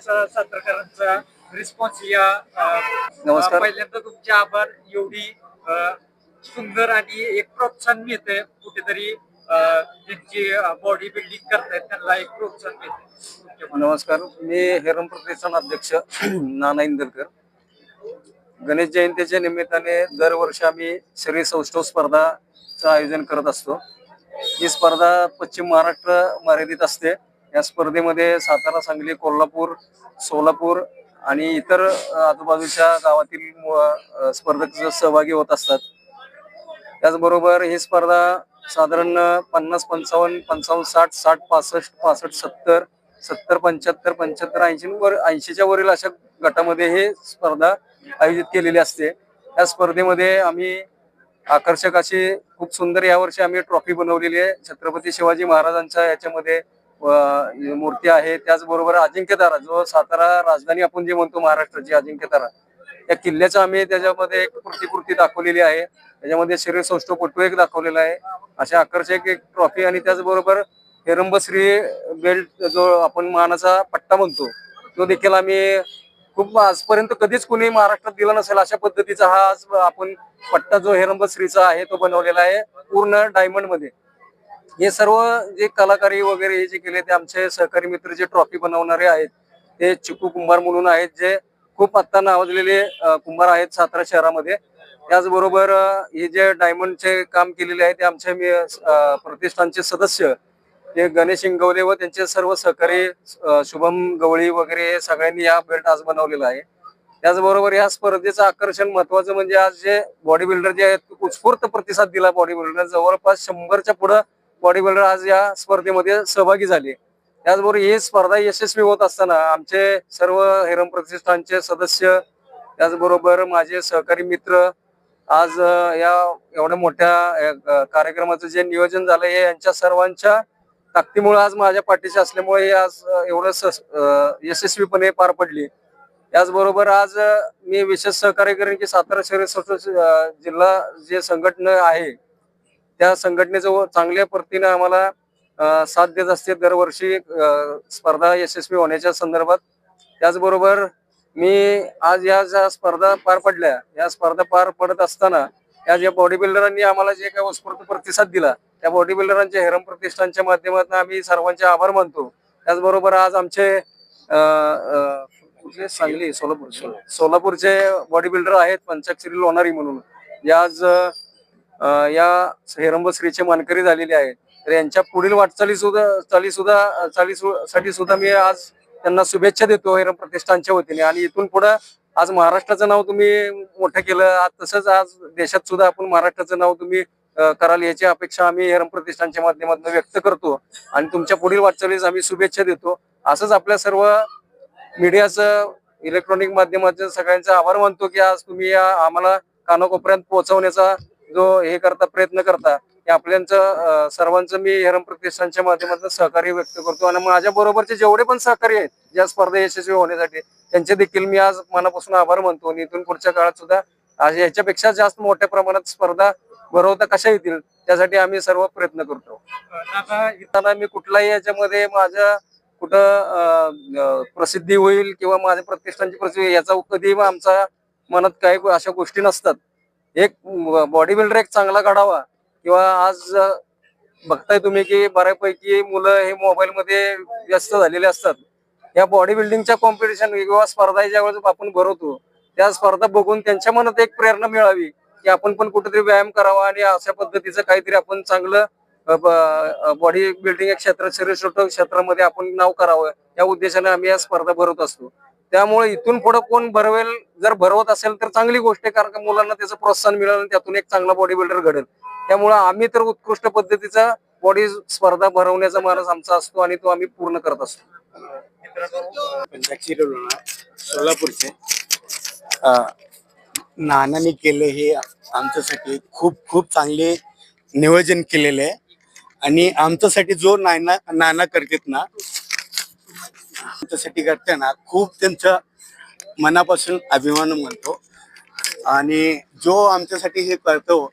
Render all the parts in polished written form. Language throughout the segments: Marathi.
असा सातारकरांचा रिस्पॉन्स या नमस्कार. पहिल्यांदा तुमचे आभार. एवढी सुंदर आणि एक प्रोत्साहन मिळतंय कुठेतरी ज्यांची बॉडी बिल्डिंग करतायत त्यांना एक प्रोत्साहन मिळतंय. नमस्कार, मी हेरम प्रतिष्ठान अध्यक्ष नाना इंदरकर. गणेश जयंतीच्या निमित्ताने दरवर्षी आम्ही शरीर सौष्ठव स्पर्धाचं आयोजन करत असतो. ही स्पर्धा पश्चिम महाराष्ट्र मर्यादित असते. या स्पर्धेमध्ये सातारा, सांगली, कोल्हापूर, सोलापूर आणि इतर आजूबाजूच्या गावातील स्पर्धक सहभागी होत असतात. त्याचबरोबर ही स्पर्धा साधारण 50, 55, 55, 60, 60, 65, 65, 70, 70, 75, 75, 80च्या वरील अशा गटामध्ये हे स्पर्धा आयोजित केलेली असते. या स्पर्धेमध्ये आम्ही आकर्षक अशी खूप सुंदर यावर्षी आम्ही ट्रॉफी बनवलेली आहे. छत्रपती शिवाजी महाराजांच्या याच्यामध्ये मूर्ती आहे. त्याचबरोबर अजिंक्यतारा, जो सातारा राजधानी आपण जे म्हणतो महाराष्ट्राची अजिंक्यतारा, या किल्ल्याचा आम्ही त्याच्यामध्ये एक प्रतिकृती दाखवलेली आहे. त्याच्यामध्ये शरीर सौष्ठवपटू एक दाखवलेला आहे. अशा आकर्षक एक ट्रॉफी आणि त्याचबरोबर हेरंबश्री बेल्ट, जो आपण मानाचा पट्टा म्हणतो, तो देखील आम्ही खूप आजपर्यंत कधीच कोणी महाराष्ट्रात दिला नसेल अशा पद्धतीचा हा आज आपण पट्टा जो हेरंबश्रीचा आहे तो बनवलेला आहे पूर्ण डायमंड मध्ये. हे सर्व जे कलाकारी वगैरे हे जे केले ते आमचे सहकारी मित्र जे ट्रॉफी बनवणारे आहेत ते चिकू कुंभार म्हणून आहेत, जे खूप आता नावाजलेले कुंभार आहेत सातारा शहरामध्ये. त्याचबरोबर हे जे डायमंडचे काम केलेले आहे ते आमचे प्रतिष्ठानचे सदस्य ते गणेश इंगवले व त्यांचे सर्व सहकारी शुभम गवळी वगैरे सगळ्यांनी हा बेल्ट आज बनवलेला आहे. त्याचबरोबर या स्पर्धेचं आकर्षण महत्वाचं म्हणजे आज जे बॉडी बिल्डर जे आहेत उत्स्फूर्त प्रतिसाद दिला. बॉडी बिल्डर जवळपास 100च्या पुढे बॉडी बिल्डर आज या स्पर्धेमध्ये सहभागी झाले. त्याचबरोबर ही स्पर्धा यशस्वी होत असताना आमचे सर्व हेरम प्रतिष्ठानचे सदस्य, त्याचबरोबर माझे सहकारी मित्र आज या एवढ्या मोठ्या कार्यक्रमाचं जे नियोजन झालं हे यांच्या सर्वांच्या ताकदीमुळे आज माझ्या पाठीशी असल्यामुळे हे आज एवढं यशस्वीपणे पार पडली. त्याचबरोबर आज मी विशेष सहकार्य करेन की सातारा शहर जिल्हा जे संघटना आहे त्या संघटनेचं चांगल्या पद्धतीने आम्हाला साथ देत असते दरवर्षी स्पर्धा यशस्वी होण्याच्या संदर्भात. त्याचबरोबर मी आज या ज्या स्पर्धा पार पडल्या, या स्पर्धा पार पडत असताना या ज्या बॉडी बिल्डरांनी आम्हाला जे काही उत्स्फूर्त प्रतिसाद दिला त्या बॉडी बिल्डरांच्या हेरम प्रतिष्ठानच्या माध्यमातून आम्ही सर्वांचे आभार मानतो. त्याचबरोबर आज आमचे सांगली सोलापूरचे बॉडी बिल्डर आहेत पंचाक्षरी लोणारी म्हणून, जे आज या हेरंबश्रीचे मानकरी झालेले आहेत. तर यांच्या पुढील साठी सुद्धा मी आज त्यांना शुभेच्छा देतो हेरम प्रतिष्ठानच्या वतीने. आणि इथून पुढे आज महाराष्ट्राचं नाव तुम्ही मोठं केलं, आज तसंच आज देशात सुद्धा आपण महाराष्ट्राचं नाव तुम्ही कराल याची अपेक्षा आम्ही हेरम प्रतिष्ठानच्या माध्यमातून व्यक्त करतो आणि तुमच्या पुढील वाटचालीस आम्ही शुभेच्छा देतो. असंच आपल्या सर्व मीडियाचं, इलेक्ट्रॉनिक माध्यमाचं सगळ्यांचा आभार मानतो की आज तुम्ही आम्हाला कानाकोपऱ्यात पोहोचवण्याचा जो हे करता प्रयत्न करता, हे आपल्याचं सर्वांचं मी हेरम प्रतिष्ठानच्या माध्यमातून सहकार्य व्यक्त करतो. आणि माझ्या बरोबरचे जेवढे पण सहकारी आहेत ज्या स्पर्धा यशस्वी होण्यासाठी त्यांचे देखील मी आज मनापासून आभार मानतो. आणि इथून पुढच्या काळात सुद्धा आज याच्यापेक्षा जास्त मोठ्या प्रमाणात स्पर्धा भरवता कशा येतील त्यासाठी आम्ही सर्व प्रयत्न करतो. आता मी कुठलाही याच्यामध्ये माझ्या कुठं प्रसिद्धी होईल किंवा माझ्या प्रतिष्ठानची प्रसिद्धी याचा कधी आमच्या मनात काही अशा गोष्टी नसतात. एक बॉडी बिल्डर एक चांगला घडावा किंवा आज बघताय तुम्ही की बऱ्यापैकी मुलं हे मोबाईल मध्ये व्यस्त झालेले असतात. या बॉडी बिल्डिंगच्या कॉम्पिटिशन किंवा स्पर्धा ज्यावेळेस आपण भरवतो त्या स्पर्धा बघून त्यांच्या मनात एक प्रेरणा मिळावी की आपण पण कुठेतरी व्यायाम करावा आणि अशा पद्धतीचं काहीतरी आपण चांगलं बॉडी बिल्डिंग या क्षेत्रात, शरीर क्षेत्रामध्ये आपण नाव करावं या उद्देशाने आम्ही या स्पर्धा भरवत असतो. त्यामुळे इथून पुढे कोण भरवेल, जर भरवत असेल तर चांगली गोष्ट आहे, कारण मुलांना त्याचं प्रोत्साहन मिळेल आणि त्यातून एक चांगला बॉडी बिल्डर घडेल. त्यामुळे आम्ही तर उत्कृष्ट पद्धतीचा बॉडी स्पर्धा भरवण्याचा मानस आमचा असतो आणि तो आम्ही पूर्ण करत असतो. पंचाक्षरी लोणार सोलापूरचे नानाने केलं हे आमच्यासाठी खूप खूप चांगले नियोजन केलेले आहे. आणि आमच्यासाठी जो नाना करतात ना, आमच्यासाठी करते ना, खूप त्यांच्या मनापासून अभिमान मानतो. आणि जो आमच्यासाठी हे करतो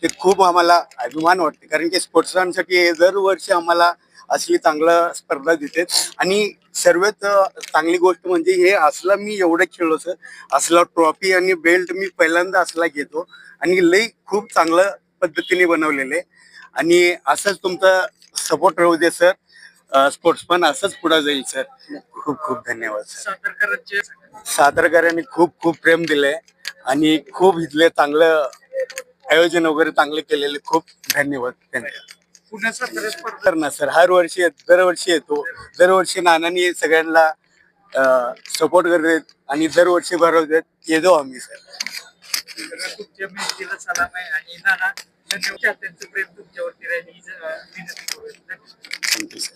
ते खूप आम्हाला अभिमान वाटते, कारण की स्पोर्ट्समॅनसाठी दरवर्षी आम्हाला असली चांगलं स्पर्धा देतात. आणि सर्वात चांगली गोष्ट म्हणजे हे असला मी एवढं खेळलो सर, असला ट्रॉफी आणि बेल्ट मी पहिल्यांदा असला घेतो आणि लई खूप चांगलं पद्धतीने बनवलेले. आणि असंच तुमचा सपोर्ट राहू दे सर. स्पोर्ट्समन असंच पुढे जाईल सर. खूप खूप धन्यवाद सर. सातारकरांचे सातारकरांनी खूप खूप प्रेम दिलंय आणि खूप इथले चांगलं आयोजन वगैरे चांगले केलेले. खूप धन्यवाद त्यांचे. पुणे सातारा स्पर्धा तर ना सर, हर वर्षी दरवर्षी येतो. दरवर्षी नानांनी सगळ्यांना सपोर्ट करतात आणि दरवर्षी भरवतात. येतो आम्ही सर. तुमच्या मेहनतीला सलाम आहे आणि नाना धन्यवाद. त्यांचं प्रेम तुमच्यावरती राहील ही विनंती करू. Thank you sir.